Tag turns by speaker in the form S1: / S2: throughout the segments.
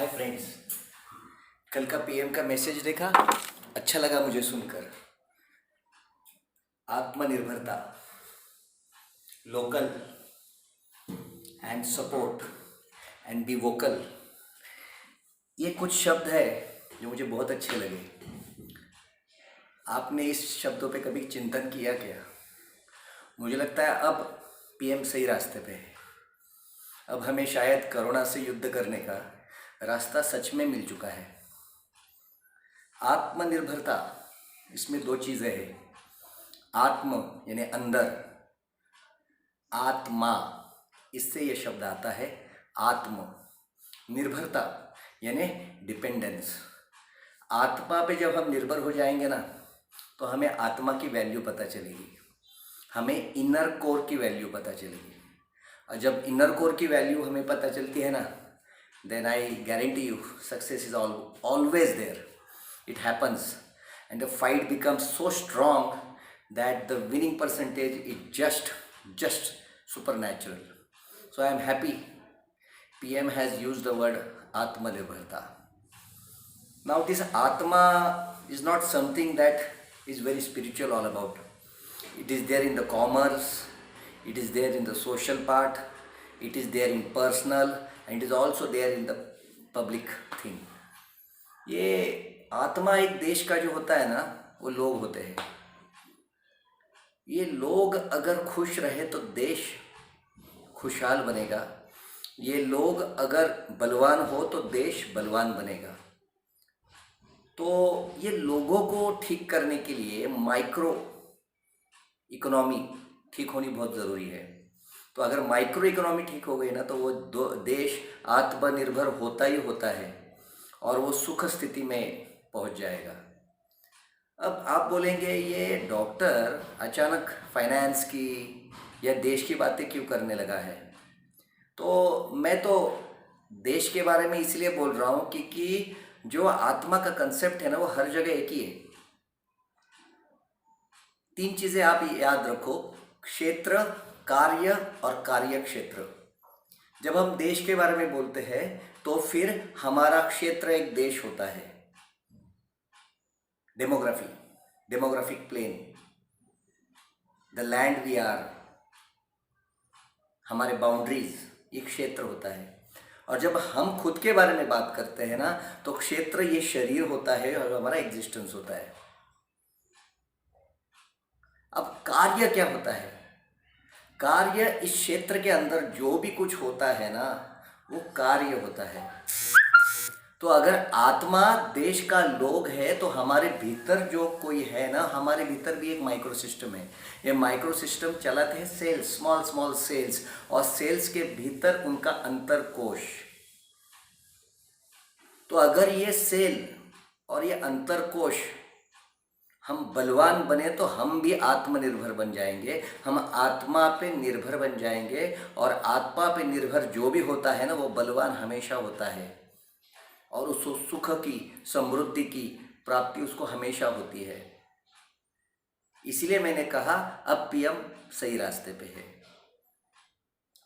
S1: Hi friends. कल का PM का मैसेज देखा, अच्छा लगा मुझे सुनकर। आत्मनिर्भरता, local and support and be vocal, ये कुछ शब्द है जो मुझे बहुत अच्छे लगे। आपने इस शब्दों पे कभी चिंतन किया क्या? मुझे लगता है अब पीएम सही रास्ते पे है। अब हमें शायद कोरोना से युद्ध करने का रास्ता सच में मिल चुका है। आत्मनिर्भरता, इसमें दो चीज़ें हैं। आत्म यानी अंदर, आत्मा, इससे यह शब्द आता है आत्म। निर्भरता यानी डिपेंडेंस। आत्मा पे जब हम निर्भर हो जाएंगे ना, तो हमें आत्मा की वैल्यू पता चलेगी, हमें इनर कोर की वैल्यू पता चलेगी। और जब इनर कोर की वैल्यू हमें पता चलती है ना, then I guarantee you success is always there. It happens and the fight becomes so strong that the winning percentage is just supernatural. So I am happy PM has used the word Atmanirbharta. Now this Atma is not something that is very spiritual all about. It is there in the commerce, it is there in the social part, it is there in personal, and it is also there in the public thing. ये आत्मा एक देश का जो होता है ना, वो लोग होते हैं। ये लोग अगर खुश रहे तो देश खुशहाल बनेगा। ये लोग अगर बलवान हो तो देश बलवान बनेगा। तो ये लोगों को ठीक करने के लिए माइक्रो इकोनॉमी ठीक होनी बहुत ज़रूरी है। तो अगर माइक्रो इकोनॉमी ठीक हो गई ना, तो वो देश आत्मनिर्भर होता ही होता है और वो सुख स्थिति में पहुंच जाएगा। अब आप बोलेंगे ये डॉक्टर अचानक फाइनेंस की या देश की बातें क्यों करने लगा है? तो मैं तो देश के बारे में इसलिए बोल रहा हूँ क्योंकि जो आत्मा का कंसेप्ट है ना, वो हर जगह एक ही है। तीन चीज़ें आप याद रखो: क्षेत्र, कार्य और कार्य क्षेत्र। जब हम देश के बारे में बोलते हैं तो फिर हमारा क्षेत्र एक देश होता है। Demographic plane, the land we are, हमारे बाउंड्रीज, ये क्षेत्र होता है। और जब हम खुद के बारे में बात करते हैं ना, तो क्षेत्र ये शरीर होता है और हमारा एग्जिस्टेंस होता है। अब कार्य क्या होता है? कार्य इस क्षेत्र के अंदर जो भी कुछ होता है ना, वो कार्य होता है। तो अगर आत्मा देश का लोग है, तो हमारे भीतर जो कोई है ना, हमारे भीतर भी एक माइक्रो सिस्टम है। ये माइक्रो सिस्टम चलाते हैं सेल्स, स्मॉल सेल्स, और सेल्स के भीतर उनका अंतर कोश। तो अगर ये सेल और ये अंतर कोश हम बलवान बने, तो हम भी आत्मनिर्भर बन जाएंगे। हम आत्मा पे निर्भर बन जाएंगे, और आत्मा पे निर्भर जो भी होता है ना, वो बलवान हमेशा होता है, और उसको सुख की, समृद्धि की प्राप्ति उसको हमेशा होती है। इसलिए मैंने कहा अब पीएम सही रास्ते पे है।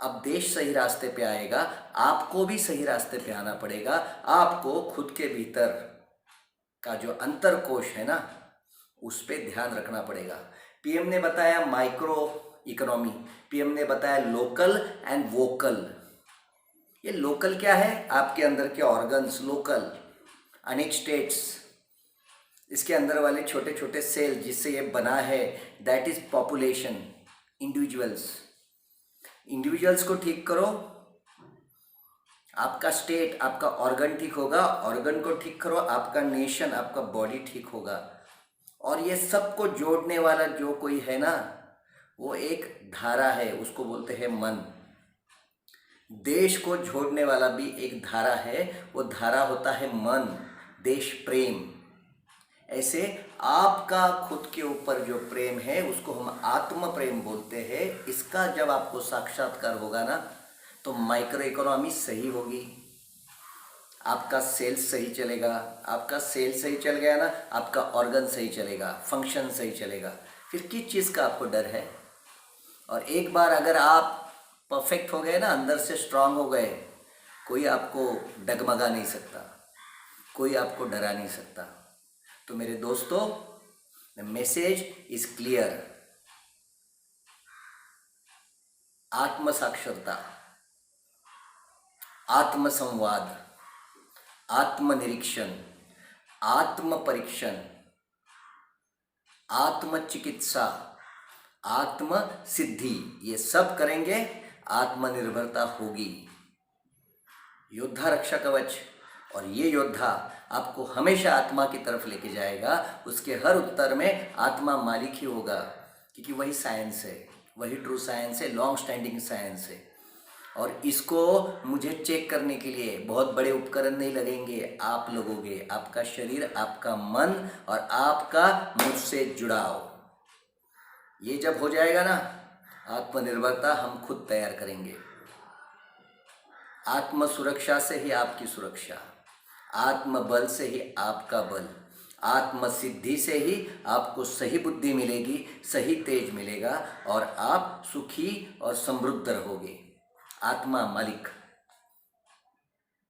S1: अब देश सही रास्ते पे आएगा, आपको भी सही रास्ते पे आना पड़ेगा। आपको खुद के भीतर का जो अंतर कोश है ना, उस पे ध्यान रखना पड़ेगा। पीएम ने बताया माइक्रो इकोनॉमी, पीएम ने बताया लोकल एंड वोकल। ये लोकल क्या है? आपके अंदर के ऑर्गन्स लोकल, अनेक स्टेट्स, इसके अंदर वाले छोटे छोटे सेल जिससे ये बना है, दैट इज पॉपुलेशन, इंडिविजुअल्स को ठीक करो, आपका स्टेट, आपका ऑर्गन ठीक होगा, ऑर्गन को ठीक करो, आपका नेशन, आपका बॉडी ठीक होगा। और ये सबको जोड़ने वाला जो कोई है ना, वो एक धारा है, उसको बोलते हैं मन। देश को जोड़ने वाला भी एक धारा है, वो धारा होता है मन, देश प्रेम। ऐसे आपका खुद के ऊपर जो प्रेम है, उसको हम आत्म प्रेम बोलते हैं। इसका जब आपको साक्षात्कार होगा ना, तो माइक्रो इकोनॉमी सही होगी, आपका सेल्स सही चलेगा। आपका सेल्स सही चल गया ना, आपका ऑर्गन सही चलेगा, फंक्शन सही चलेगा। फिर किस चीज़ का आपको डर है? और एक बार अगर आप परफेक्ट हो गए ना, अंदर से स्ट्रांग हो गए, कोई आपको डगमगा नहीं सकता, कोई आपको डरा नहीं सकता। तो मेरे दोस्तों, द मैसेज इज क्लियर। आत्म साक्षरता, आत्म संवाद, आत्मनिरीक्षण, आत्म परीक्षण, आत्म चिकित्सा, आत्म सिद्धि, ये सब करेंगे, आत्मनिर्भरता होगी। योद्धा रक्षा कवच, और ये योद्धा आपको हमेशा आत्मा की तरफ लेके जाएगा। उसके हर उत्तर में आत्मा मालिक ही होगा, क्योंकि वही साइंस है, वही ट्रू साइंस है, लॉन्ग स्टैंडिंग साइंस है। और इसको मुझे चेक करने के लिए बहुत बड़े उपकरण नहीं लगेंगे, आप लगोगे, आपका शरीर, आपका मन और आपका मुझसे जुड़ाव। ये जब हो जाएगा ना, आत्मनिर्भरता हम खुद तैयार करेंगे। आत्म सुरक्षा से ही आपकी सुरक्षा, आत्म बल से ही आपका बल, आत्म सिद्धि से ही आपको सही बुद्धि मिलेगी, सही तेज मिलेगा और आप सुखी और समृद्ध रहोगे। आत्मा मालिक।